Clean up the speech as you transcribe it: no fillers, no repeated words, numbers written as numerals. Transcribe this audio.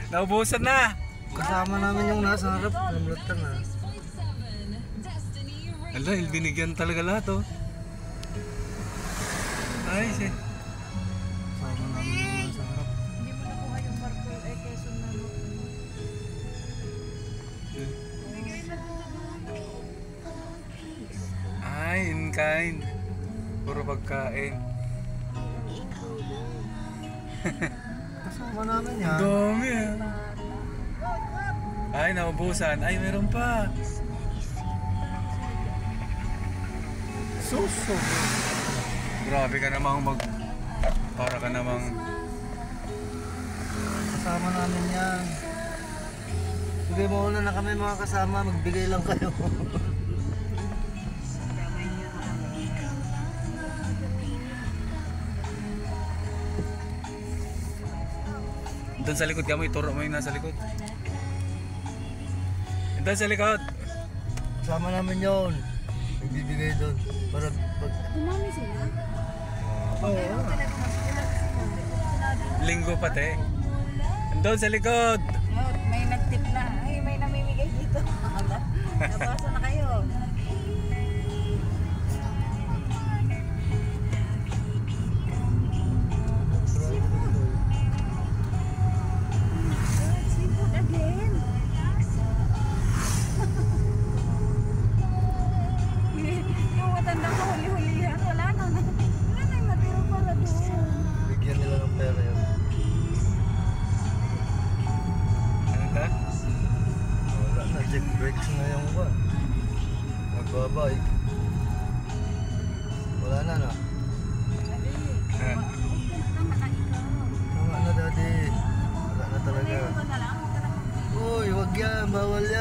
Naubusan na. Kasama namin yung nasa harap. Namlutan na. Ala, binigyan talaga lahat oh. Ay, siya. Kasama namin yung nasa harap. Hindi mo nakuha yung barko Quezon na no. Ay, in kind. Puro pagkain. Kasama namin yan. Dami ah. Ay, naubusan. Ay, meron pa. Suso. Grabe ka namang para ka namang... Kasama namin yan. Sige, mauna na kami mga kasama. Magbigay lang kayo. Doon sa likod ka mo, ituro mo yung nasa likod. Doon sa likod. Kasama namin yun. Nagbibigay doon. Para pag... Umami sila? Oo. Linggo pati. Doon sa likod. May nagtip na. Ay, may namimigay dito. Nabasa na kayo. Seafood again. Yung matandang huli-hulihan, wala na. Wala na yung matiro para doon. Bigyan nila ng pera yun. Ano ta? Wala na. Check breaks na yung ba. Magbabay. Wala na na. Ah. Tama na ikaw. Tama na daddy. Wala na talaga. Ano na lang? Uy, wag yan. Bawal yan.